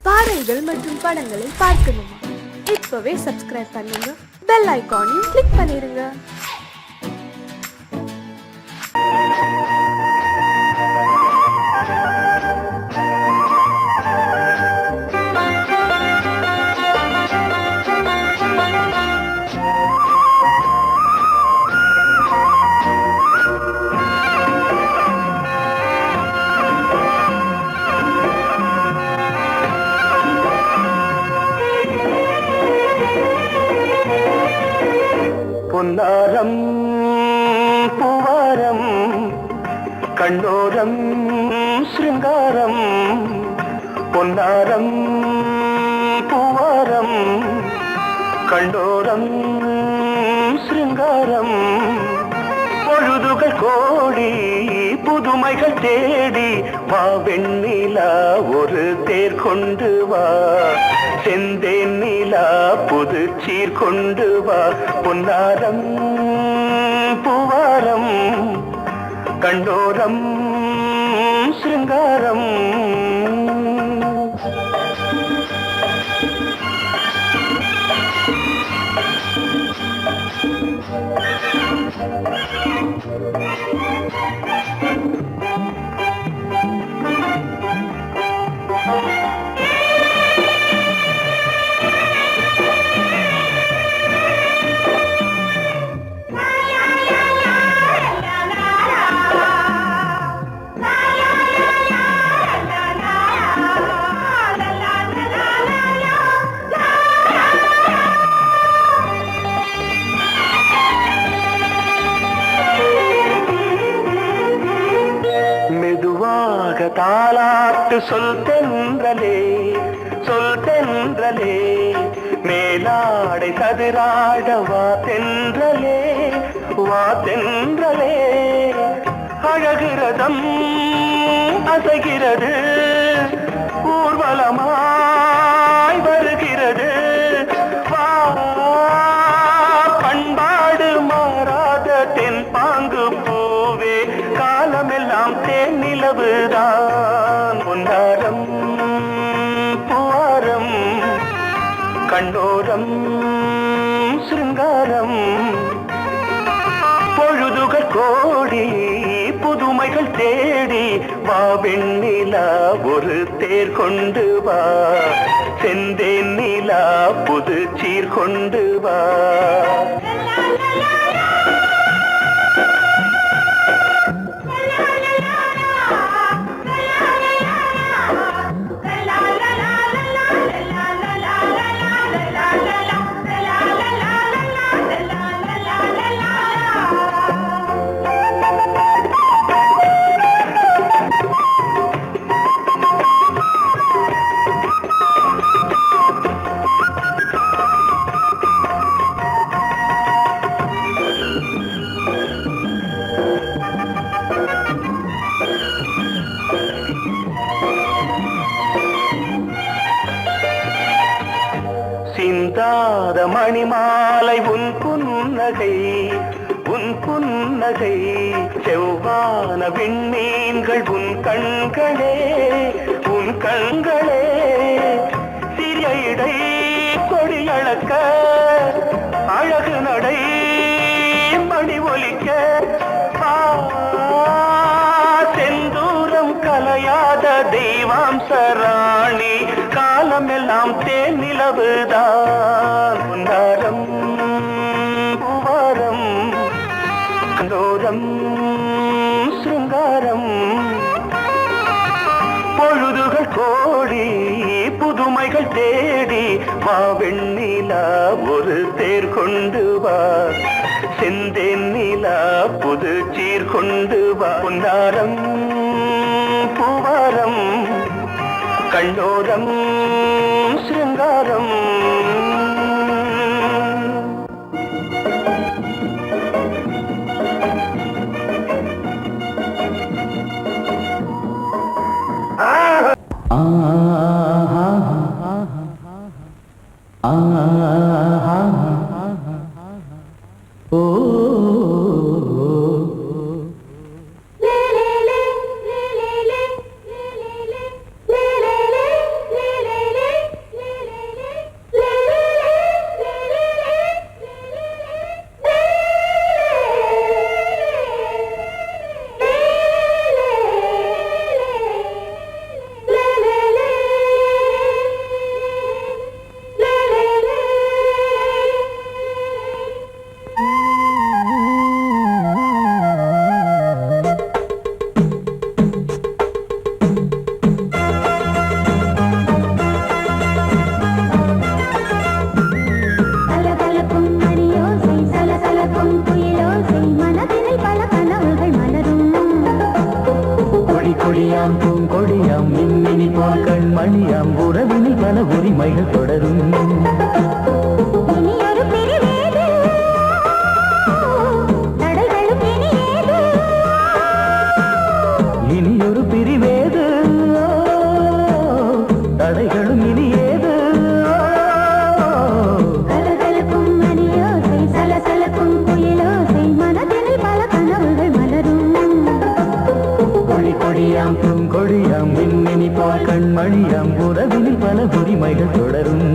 பாடல்கள் மற்றும் படங்களை பார்க்கணுமா? இப்பவே சப்ஸ்கிரைப் பண்ணுங்க, பெல் ஐகானையும் கிளிக் பண்ணிருங்க. பொன்னாரம் பூவாரம் கண்ணோரம் சிருங்காரம், பொன்னாரம் பூவாரம் கண்ணோரம் சிருங்காரம், பொழுதுகள் கோடி புதுமைகள் தேடி வா வெண்ணிலா ஒரு தேர் கொண்டு வா, செந்தேன் நிலா புது சீர் கொண்டு வா, பொன்னாரம் பூவாரம் கண்டோரம் சிருங்காரம். தாலாட்டு சொல் தென்றலே, சொல் தென்றலே, மேலாடை சதுராட வா தென்றலே, வா தென்றலே, அழகிறதம் அசைகிறது ஊர்வலமாய் வருகிறது, வா பண்பாடு மாறாத தென் பாங்கு பூவே, காலமெல்லாம் தேன் நிலவுதான், பொன்னாரம் பூவாரம் கண்ணோரம் சிருங்காரம், பொழுதுகள் கோடி புதுமைகள் தேடி வா வெண்ணிலா ஒரு தேர் கொண்டு வா, செந்தேன் நிலா புது சீர் கொண்டு வா. சிந்தாத மணிமாலை உன் புன்னகை, உன் புன்னகை, செவ்வான விண்மீன்கள் உன் கண்களே, உன் கண்களே, சிறிய இடை கொடியளக்க அழகு நடை மணி ஒலிக்க, செந்தூரம் கலையாத தெய்வாம்சராணி, காலமெல்லாம் தேன் நிலவுதான், பொன்னாரம் பூவாரம் கண்டோரம் சிருங்காரம், பொழுதுகள் கோடி புதுமைகள் தேடி வா வெண்ணிலா ஒரு தேர் கொண்டு வா, செந்தேன் நிலா புது சீர் கொண்டு வா, பொன்னாரம் பூவாரம் கண்டோரம் சிருங்காரம். உறவினில் பல உரிமைகள் தொடரும். இனியொரு பிரிவேது, தடைகளும் இனியேது. இனியொரு பிரிவேது, தடைகளும் இனியேது. கலகலக்கும் மணியோசை, சலசலக்கும் குயிலோசை, மனதினில் பல கனவுகள் மலரும். கொடி கொடியாம் பூங்கொடியாம் மின்மினி போல் கண்மணியாம் உறவினில் பல உரிமைகள் தொடரும்.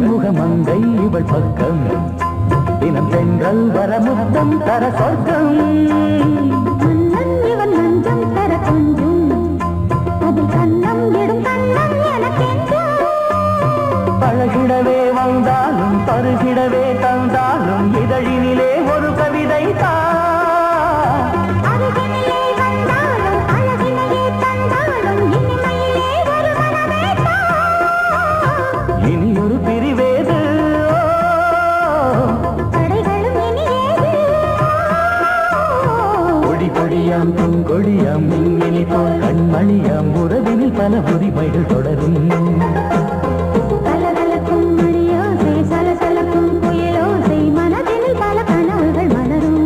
முகமங்கை இவள் பக்கம் தினம் சென்றல் வரமுத்தம் தர சொர்க்கம். மன்னன் இவன் நஞ்சம் தர கொஞ்சும், அதில் கண்ணம் இடும் கண்ணம் எனக்கென்றும். பழகிடவே வந்தாலும் பருகிடவே தந்தாலும் இதழினிலே ஒரு கவிதை அருகினிலே வந்தாலும் அழகினையே தந்தாலும் இனிமையிலே ஒரு மனமே இனியொரு பிரிவேது, தடைகளும் இனியேது. கொடி கொடியாம் பூங்கொடியாம் மின்மினி போல் கண்மணியாம் உறவினில் பல உரிமைகள் தொடரும். கலகலக்கும் மணியோசை, சலசலக்கும் குயிலோசை, மனதினில் பல கனவுகள் மலரும்.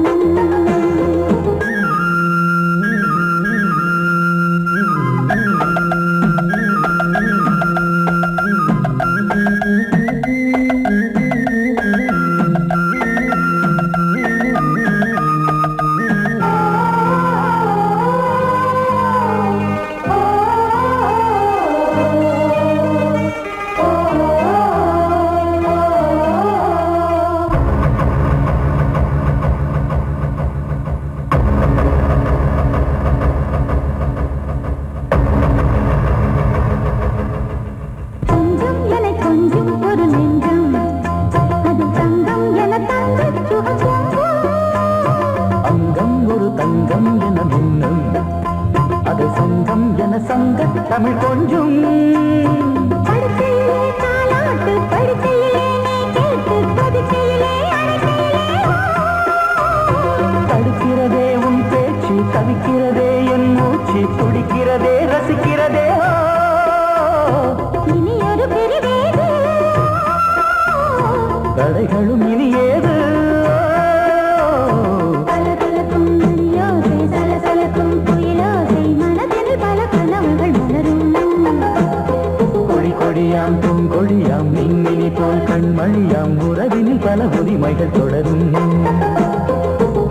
கொஞ்சம் என கொஞ்சம் ஒரு நெஞ்சம், அது தங்கம் என தங்கச் சுகம். அங்கம் ஒரு தங்கம் என மின்னும், அது சங்கம் என சங்க தமிழ் கொஞ்சும். படுக்கையிலே தாலாட்டு, படுக்கையிலே நீ கேட்டு, படுக்கையிலே அழைக்கையிலே தடுக்கிறதே உன் பேச்சு, தவிக்கிறதே என் மூச்சு, துடிக்கிறதே ரசிக்கிறதே. இனியொரு பிரிவேது, தடைகளும் இனியேது. கலகலக்கும் மணியோசை, சலசலக்கும் குயிலோசை, மனதினில் பல கனவுகள் மலரும். கொடி கொடியாம் பூங்கொடியாம் மின்மினி போல் கண்மணியாம் உறவினில் பல உரிமைகள் தொடரும்.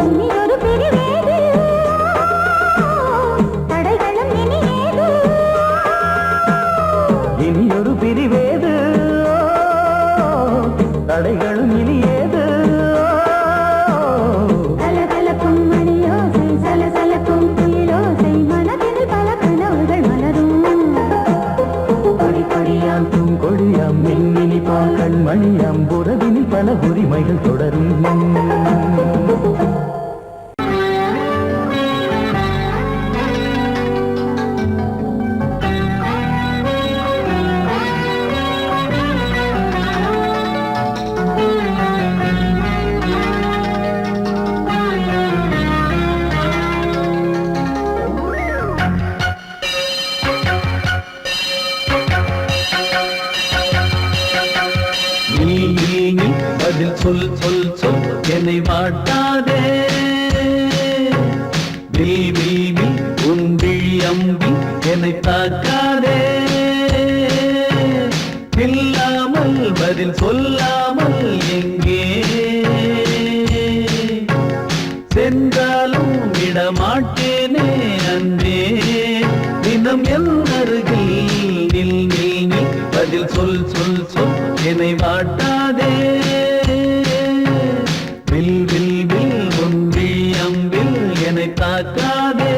இனியொரு பிரிவேது, தடைகளும் இனியேது. இனியொரு பிரிவேது, தடைகளும் இனியேது. கலகலக்கும் மணியோசை, சலசலக்கும் குயிலோசை, மனதினில் பல கனவுகள் மலரும். கொடி கொடியாம் பூங்கொடியாம் மின்மினி போல் கண்மணியாம் உறவினில் பல உரிமைகள் தொடரும். நீ பதில் சொல் சொல் சொல் என்னை வாட்டாதே. நீ உன் விழி அம்பி என்னை தாக்காதே. இல்லாமல் பதில் சொல்லாமல் எங்கே சென்றாலும் விடமாட்டேனே அன்பே. தினம் என் அருகில் நில் நில் நில் பதில் சொல் சொல் சொல் என்னை வாட்டாதே. வில் வில் வில் உன் விழி அம்பில் என்னை தாக்காதே.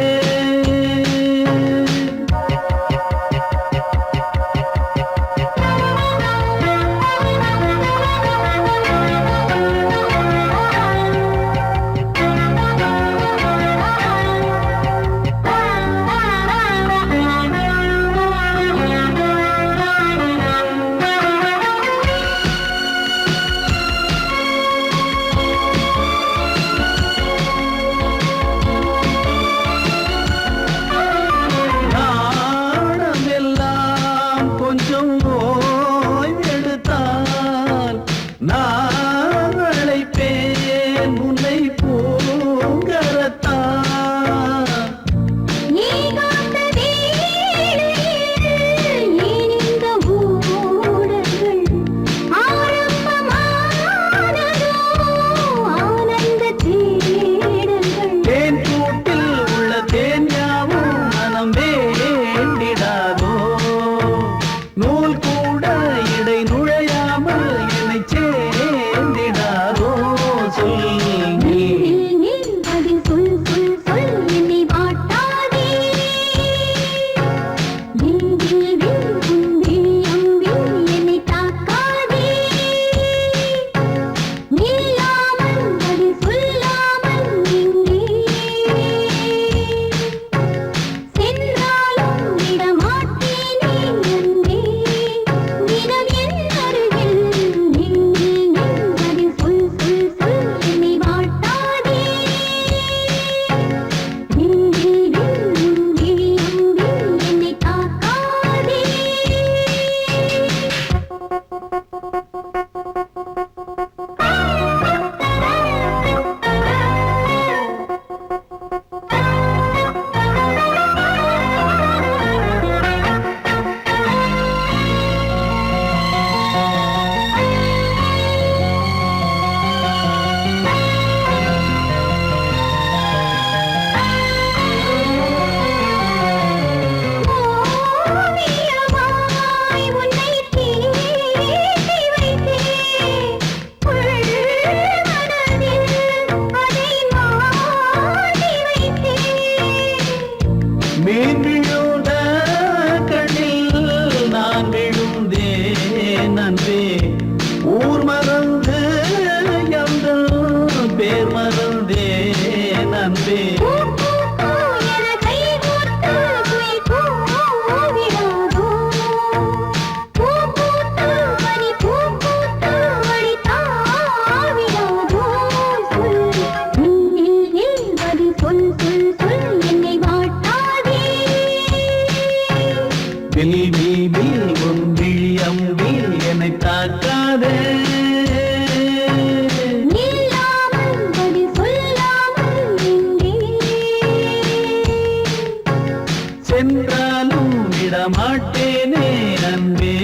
அன்பே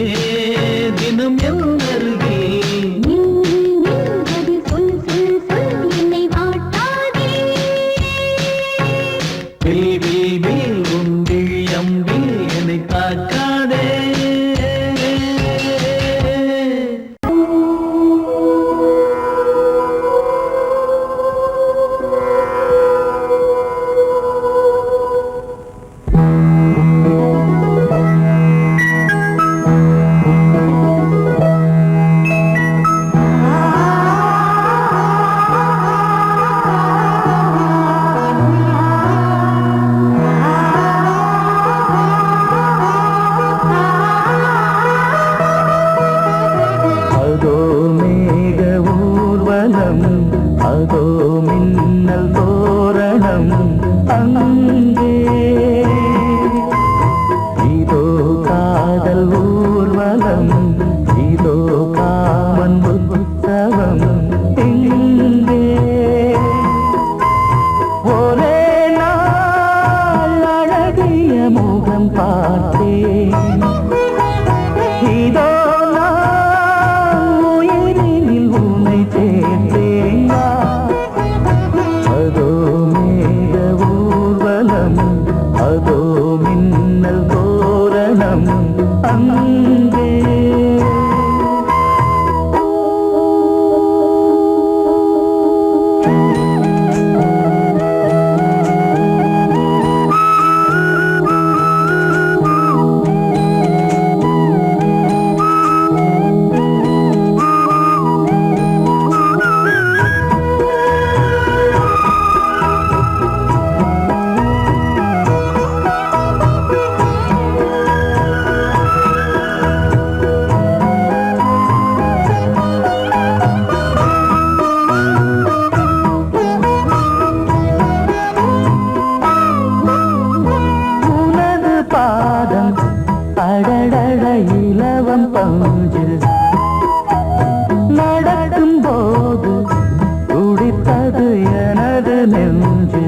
தினம் என் அருகில் நின்றது சொல் சொல் சொல் என்னை வாட்டாதே வில் வில் வில் உன் விழி அம்பில் என்னை தாக்காதே அதோ மேக ஊர்வலம் அதோ மின்னல் தோரணம் அங்கே இதோ காதல் ஊர்வலம் இதோ காமன் உற்சவம் இங்கே ஒரே நாள் அழகிய முகம் பார்த்தேன் இதோ நான் உயிரினில் உன்னை சேர்த்தேன் அதோ மேக ஊர்வலம் அதோ மின்னல் தோரணம் அங்கே உனது பாதம் அடடட இலவம் பஞ்சு நடக்கும் போது துடித்தது எனது நெஞ்சு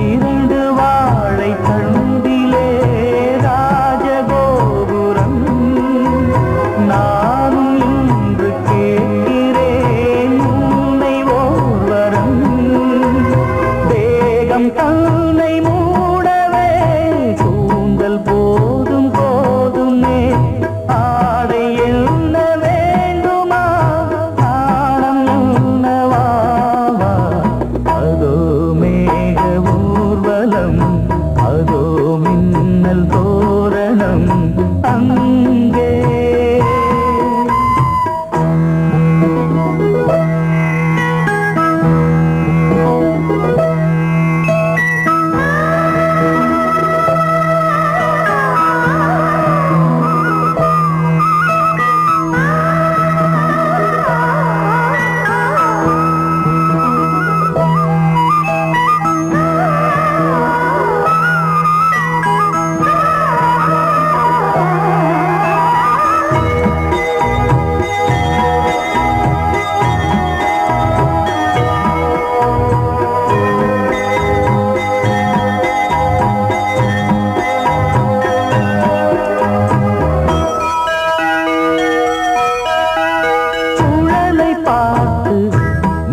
இரண்டு வாழை தண்டிலே ராஜகோபுரம் நானும் இன்று கேட்கிறேன் உன்னை ஓர்வரம் தேகம் தன்னை மூடவே கூந்தல் போதும் போதுமே ஆடை என்ன வேண்டுமா நாணம் என்னவா அதோ மேக ஊர்வலம் அதோ மின்னல் தோரணம் அங்கே சுழலை பார்த்து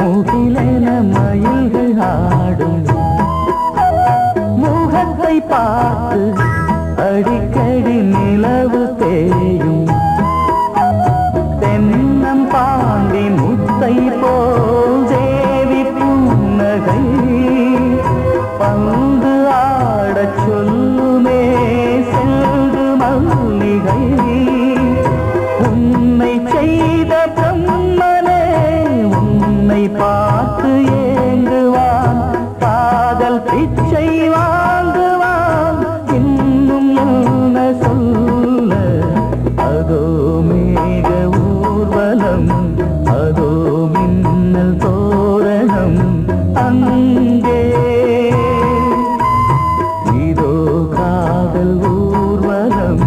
முகிலென மயில்கள் ஆடும் முகத்தை பார்த்து அடிக்கடி நிலவு தேயும் தென்னம் பாண்டி முத்தை போல் தேவி புன்னகை பந்து ஆடச் சொல்லுமே செல்கு மல்லிகை உன்னை செய்த பிரம்மனே உன்னை பார்த்து ஏங்குவான் காதல் பிச்சை வாங்குவான் இன்னும் என்ன சொல்ல அதோ மேக ஊர்வலம் அதோ மின்னல் தோரணம் அங்கே இதோ காதல் ஊர்வலம்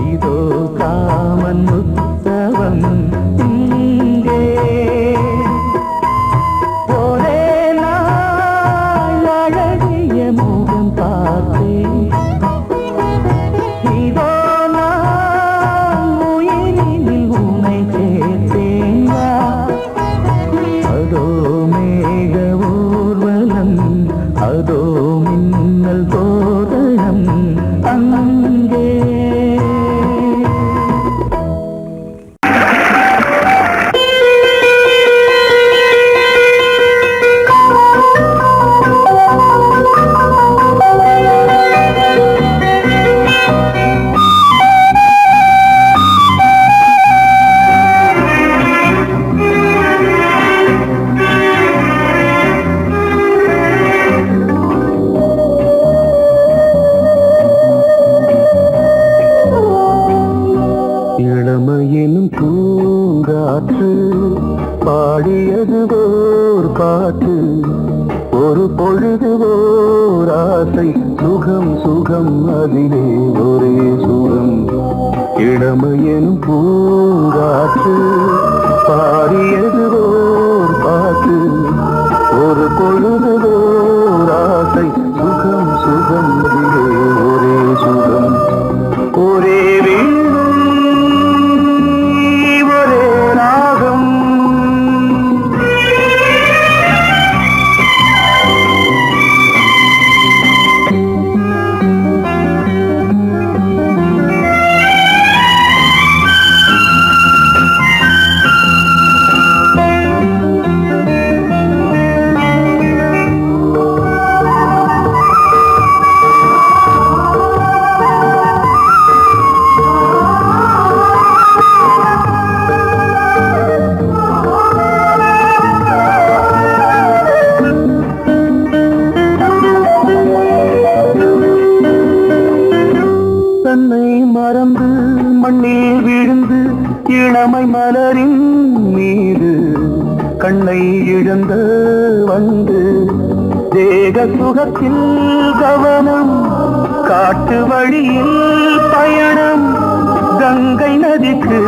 இதோ காமன் உற்சவம் இங்கே ஒரே நாள் அழகிய முகம் பார்த்தேன் இதோ பாடியது ஓர் பாட்டு ஒரு பொழுது ஓர் ஆசை சுகம் சுகம் அதிலே ஒரே சுகம் இளமையெனும் பூங்காற்று பாடியது ஓர் பாட்டு ஒரு பொழுது ஓர் ஆசை சுகம் சுகம் அதிலே ஒரே சுகம் ஒரே வீணை ஒரே ராகம் மறந்து மண்ணில் விழுந்து இளமை மலரின் மீது கண்ணை இழந்த வந்து தேக சுகத்தில் கவனம் காட்டு வழியில் பயணம் கங்கை நதிக்கு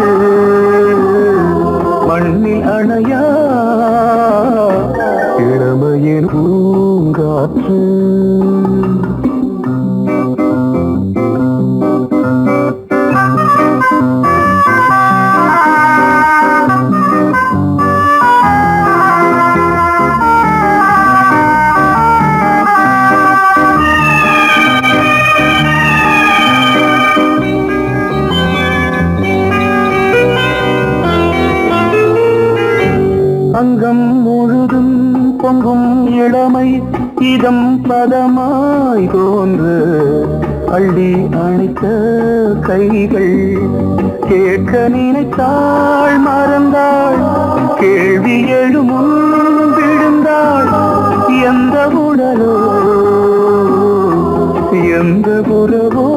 மண்ணில் அணையா இளமையின் பூங்காற்று அங்கம் முழுதும் பொங்கும் இளமை இதம் பதமாய் தோன்று அள்ளி அணைத்த கைகள் கேட்க நினைத்தாள் மறந்தாள் கேள்வி எழுமுன் விழுந்தாள் எந்த உடலோ எந்த புறவோ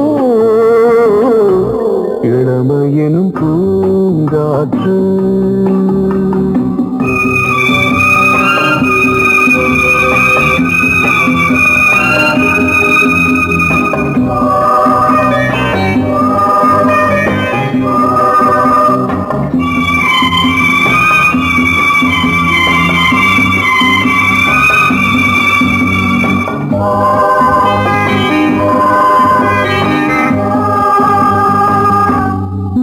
இளமையெனும் பூங்காற்று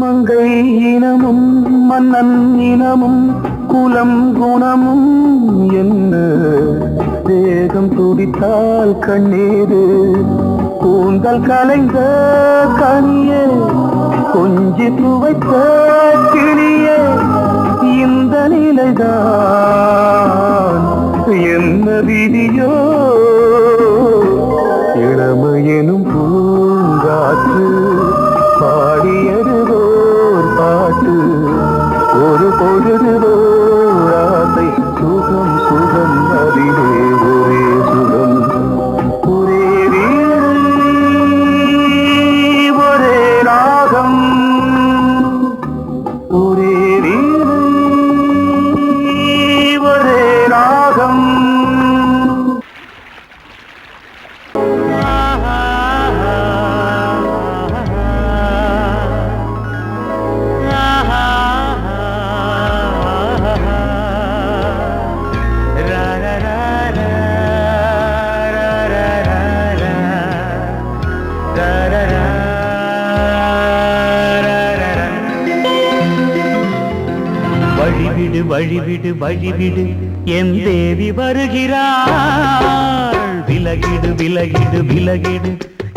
மங்கை இனமும் மன்னன் இனமும் குலம் குணமும் என்ன தேகம் துடித்தால் கண்ணீரு கூந்தல் கலைந்த கனியே கொஞ்சி துவைத்த கிளியே இந்த நிலைதான் என்ன விதியோ இளமையெனும் பூங்காற்று பாடியது ஓர் பாட்டு ஒரு பொழுது ஓர் ஆசை சுகம் சுகம் அதிலே ஒரே சுகம் ஒரே வீணை ஒரே ராகம் ஒரே வீணை ஒரே ராகம் வழிவிடு வழிவிடு வழிவிடு என் தேவி வருகிறாள் விலகிடு விலகிடு விலகிடு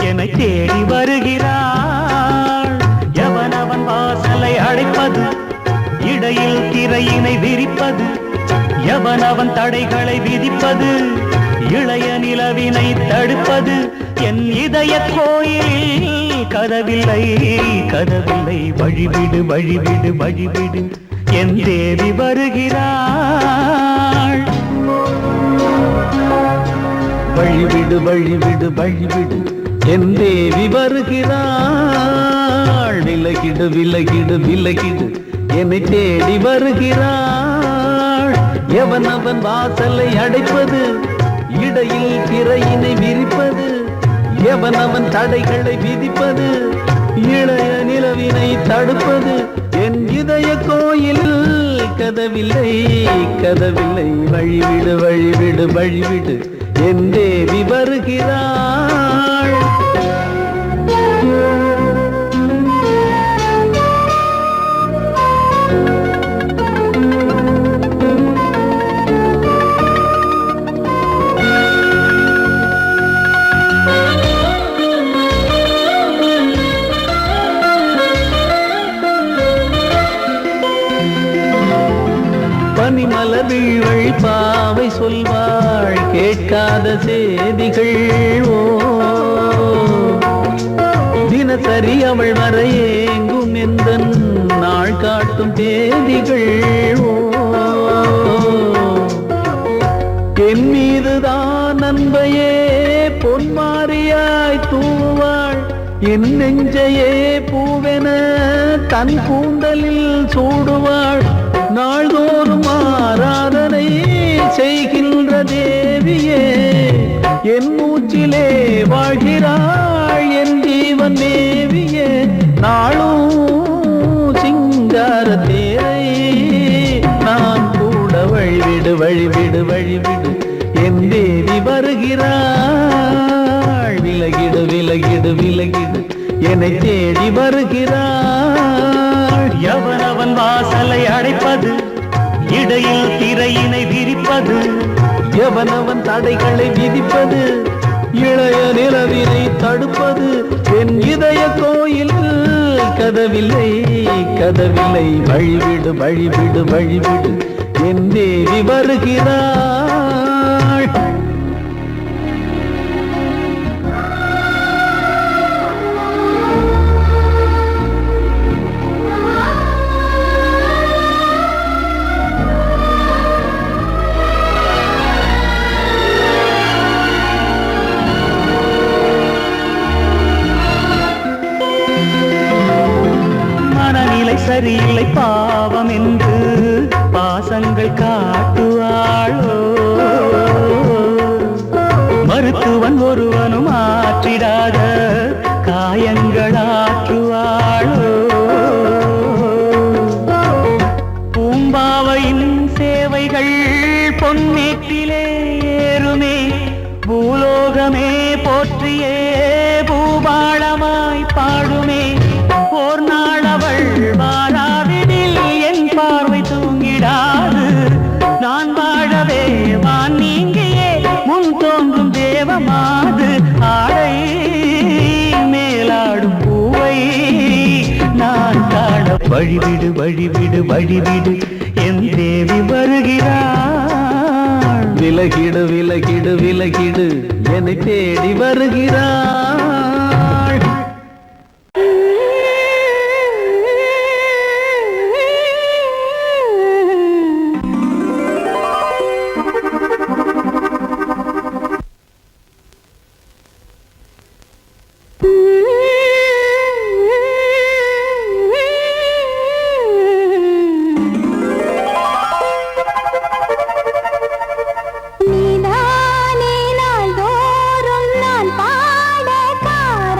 என்னை தேடி வருகிறாள் எவனவன் வாசலை அடைப்பது இடையில் திரையினை விரிப்பது எவனவன் தடைகளை விதிப்பது இளைய நிலவினை தடுப்பது என் இதய கோயிலில் கதவில்லை கதவில்லை வழிவிடு வழிவிடு வழிவிடு என் தேவி வருகிறாள் வழிவிடு வழிவிடு வழிவிடு என் தேவி வருகிறாள் விலகிடு விலகிடு விலகிடு என்னை தேடி வருகிறாள் எவன் அவன் வாசலை அடைப்பது இடையில் திரையினை விரிப்பது எவன் அவன் தடைகளை விதிப்பது இளைய நிலவினை தடுப்பது என் இதய கோயில் கதவில்லை கதவில்லை வழிவிடு வழிவிடு வழிவிடு என் தேவி வருகிறாள். பனிமலர் வீழ்வழி பாவை சொல்வாள் கேட்காத செய்திகள் ஓ தினசரி அவள் வர ஏங்கும் எந்த நாள் காட்டும் தேதிகள் ஓ என் மீதுதான் அன்பையே பொன்மாரியாய் தூவாள் என் நெஞ்சையே பூவென தன் கூந்தலில் சூடுவாள் நாள்தோறும் ஆராதனை செய்கின்ற தேவியே என் மூச்சிலே வாழ்கிறாள் என் ஜீவன் தேவியே நாளும் சிங்கார தேரை நான் கூட வழிவிடு வழிவிடு வழிவிடு என் தேவி வருகிறாள். விலகிடு விலகிடு விலகிடு என்னை தேடி வருகிறாள். எவனவன் வாசலை அடைப்பது இடையில் திரையினை விரிப்பது எவனவன் தடைகளை விதிப்பது இளைய நிலவினை தடுப்பது என் இதய கோயில் கதவில்லை கதவில்லை வழிவிடு வழிவிடு வழிவிடு என் தேவி வருகிறாள். சரியில்லை பாவம் என்று பாசங்கள் காட்டுவாளோ மருத்துவன் ஒருவனும் ஆற்றிடாத காயங்களாற்றுவாளோ பூம்பாவையின் சேவைகள் பொன்னேற்றிலே ஏறுமே பூலோகமே போற்றியே பூபாளமாய் பாடுமே ஓர் நாள் அவள் வாராவிடில் என் பார்வை தூங்கிடாது நான் வாழவே வான் நீங்கியே முன் தோன்றும் தேவமாது ஆடை மேலாடும் பூவை நான் காண வழிவிடு வழிவிடு வழிவிடு என் தேவி வருகிறாள். விலகிடு விலகிடு விலகிடு என்னை தேடி வருகிறாள். நீதானே நாள்தோறும் நான் பாட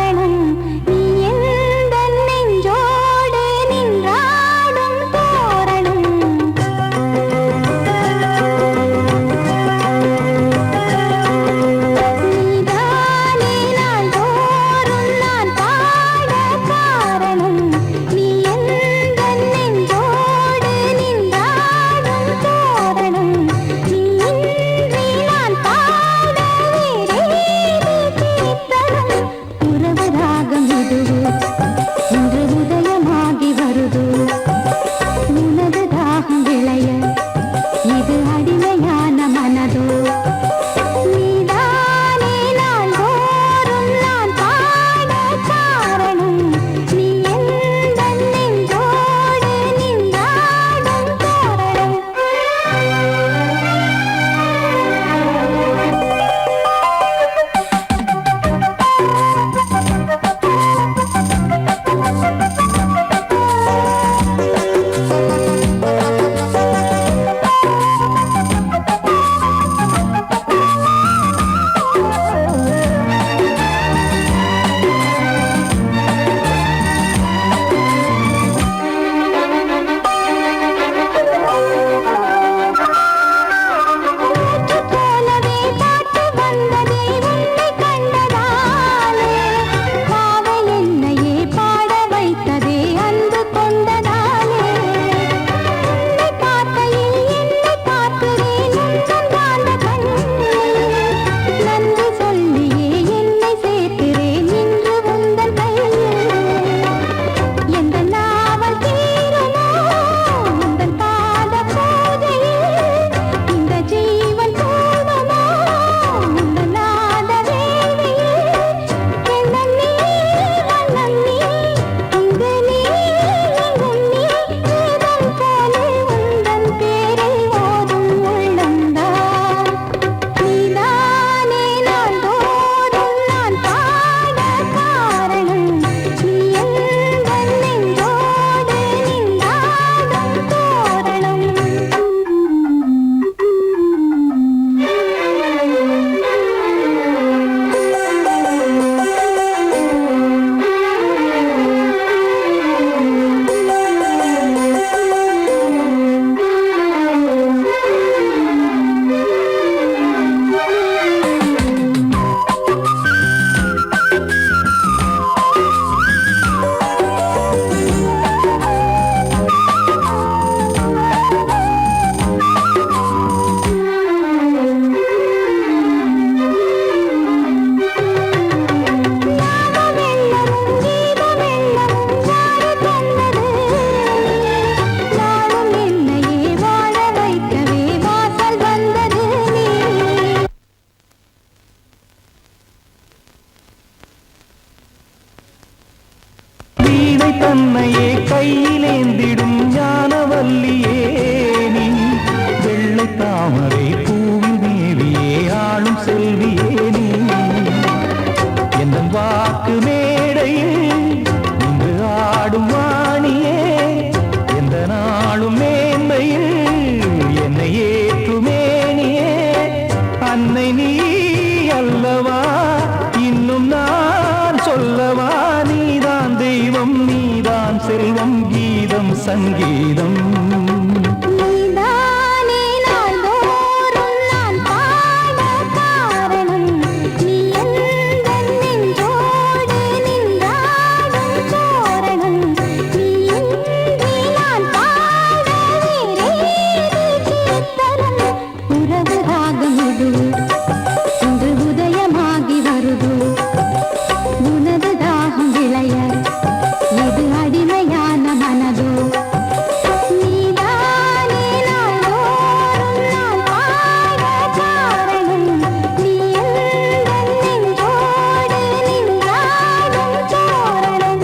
செல்வம் கீதம் சங்கீதம் நீதானே நாள்தோறும் நான் பாட காரணம் நீ எந்தன் நெஞ்சோடு நின்றாடும் தோரணம் நீ இன்றி நான் பாட வேறேது கீர்த்தனம் உறவு ராகம் இது இன்று உதயமாகி வருது உனது தாகம் விளைய இது அடிமையான மனதோ நீதானே நாள்தோறும் நான் பாட காரணம் நீ எந்தன் நெஞ்சோடு நின்றாடும் தோரணம்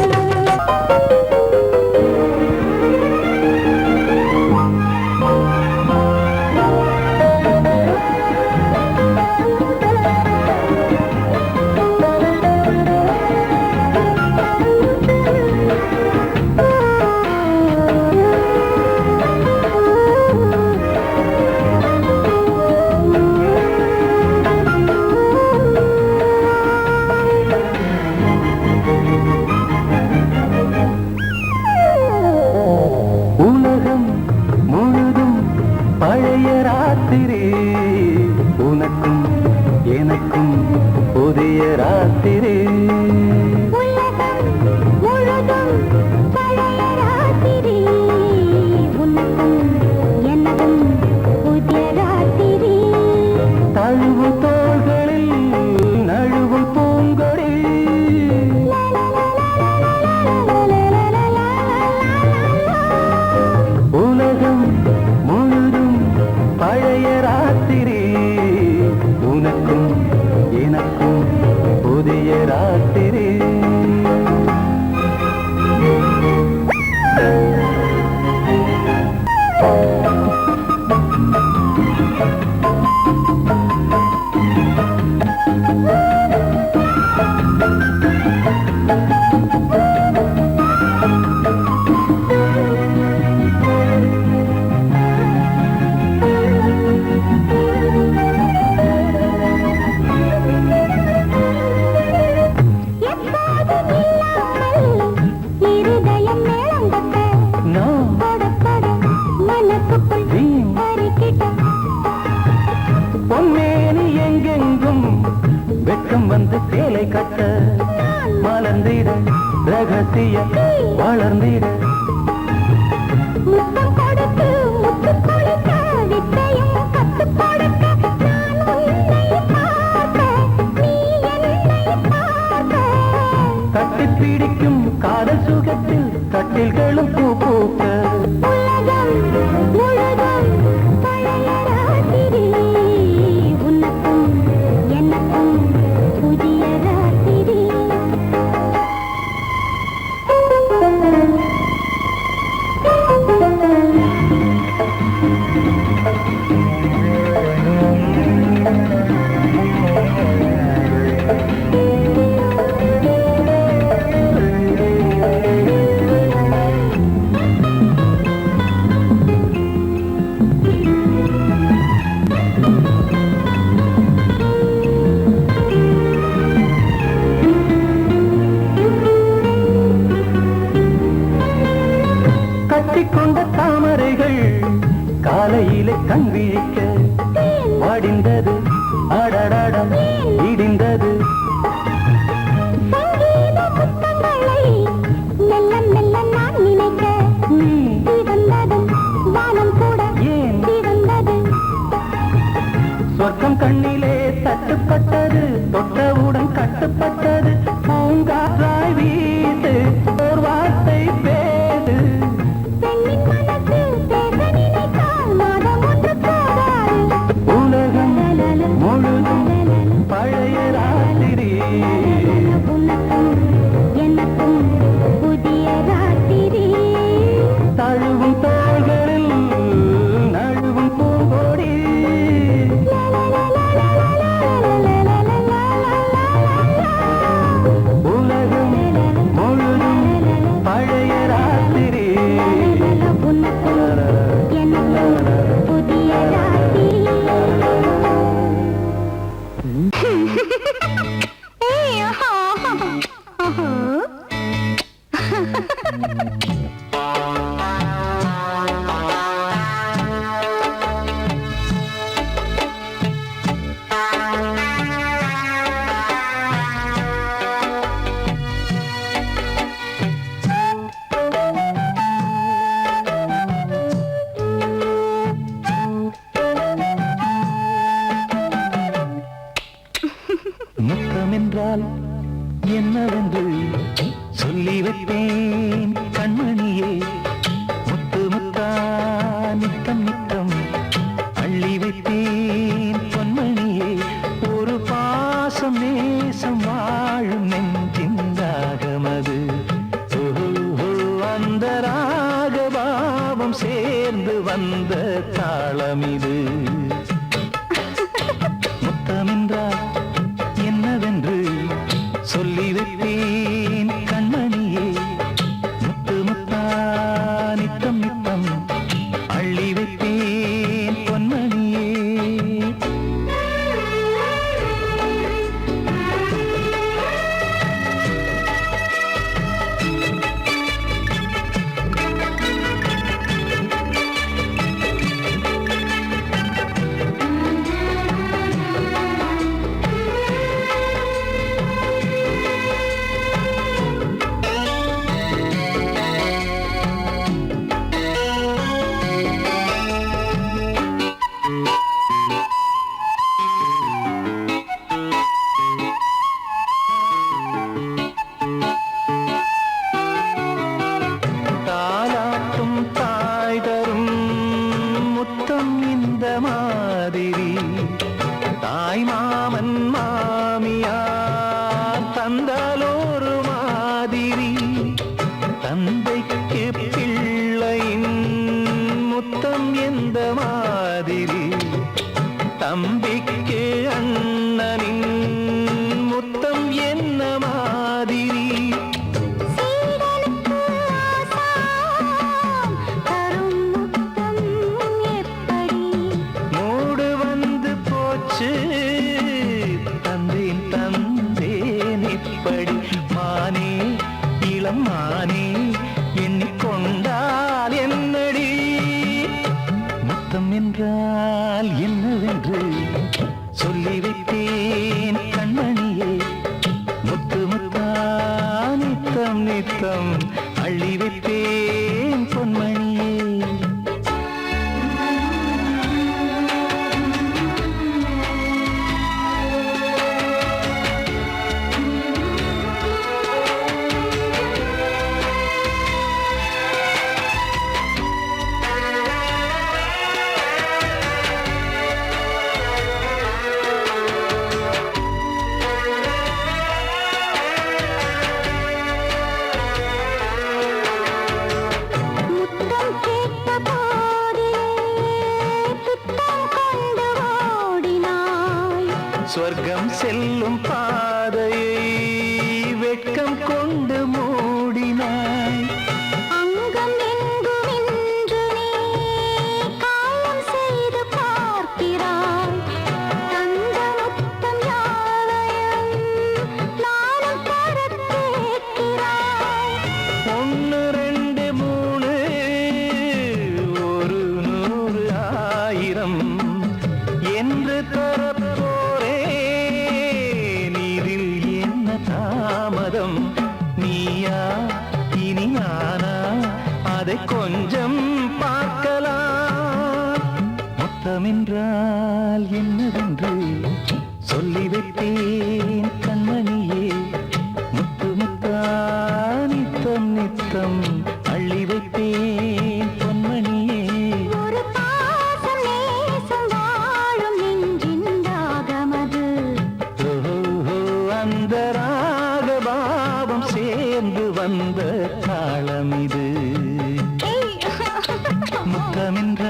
உலகம் முழுதும் பழைய ராத்திரி உனக்கும் எனக்கும் புதிய ராத்திரி உலகம் முழுதும் பழைய ராத்திரி உனக்கும் எனக்கும் புதிய ராத்திரி தழுவு தோள்களில் நழுவு பூங்கொடி உலகம் முழுதும் பழைய ராத்திரி உனக்கும் எனக்கும் புதிய ராத்திரி எப்போதும் இல்லாமல் இருதயம் மேளங்கொட்ட நான் படபட மனசுக்குள் வீண் அரிக்கிட்ட பொன்னேனி எங்கெங்கும் வெட்கம் வந்து சேலை கட்ட மலர்ந்திட ரகசிய வளர்ந்திட முத்தம் கொடுத்து முத்து கொடுக்க வித்தையும் கத்துக் கொடுக்க நான் உன்னை பார்க்க நீ என்னை பார்க்க கட்டிப் பிடிக்கும் காதல் சுகத்தில் கட்டில்களும் பூ பூக்க உலகம் முழுதும் பழைய ராத்திரி உனக்கும் எனக்கும் புதிய ராத்திரி முத்தம் என்றால் என்னவென்று சொல்லி வைப்பேன் கண்மணியே. முத்து முத்தா நித்தம் நித்தம் அள்ளி வைப்பேன் பொன்மணியே. ஒரு பாசம் நேசம் வாழும் நெஞ்சின் ராகமது. அந்த ராகபாவம் சேர்ந்து வந்த தாளமிது. முத்தமென்றால் என்னவென்று சொல்லி வைப்பேன் கண்மணியே. முத்து முத்தா நித்தம் நித்தம் அள்ளி வைப்பேன் பொன்மணியே. தாலாட்டும் தாய் தரும் முத்தம் இந்த மாதிரி. தாய் மாமன் மாமியார் தந்தாலோரு மாதிரி. தந்தைக்கு பிள்ளையின் முத்தம் எந்த மாதிரி. தம்பிக்கு அண்ணனின் முத்தம் என்ன மாதிரி. சீடனுக்கு ஆசான் தரும் முத்தம் எப்படி. மூடு வந்து போச்சு தந்தேன் தந்தேன் இப்படி. மானே இளம் மானே எண்ணிக்கொண்டால் என்னடி. முத்தம் என்றால் என்னவென்று சொல்லி வைத்தேன் கண்மணியே. முத்து முத்தா நித்தம் நித்தம் அள்ளி வைத்தேன் பொன்மணியே. முத்தம் கேட்ட போதிலே துத்தம் கொண்டு ஓடினாய். சொர்க்கம் செல்லும் பாதையை வெட்கம் கொண்டு மூடினாய். அங்கம் எங்கும் இன்று நீ காயம் செய்து பார்க்கிறாய். தந்த முத்தம் யாவையும் நானும் தரக் கேட்கிறாய். 1 2 3 ஒரு 100 1000 என்று தரப்போரே. நீரில் என்ன தாமதம். நீயா இனி நானா அதை கொஞ்சம் பார்க்கலாம். முத்தமென்றால் என்னவென்று சொல்லி வைத்தேன் கண்மணியே. முத்து முத்தா நித்தம் நித்தம் அள்ளி வைப்பேன் பொன்மணியே. ஒரு பாசம் நேசம் வாழும் நெஞ்சின் ராகமது. ஓஹோ, அந்த ராகபாவம் சேர்ந்து வந்த தாளமிது. முத்தமென்ற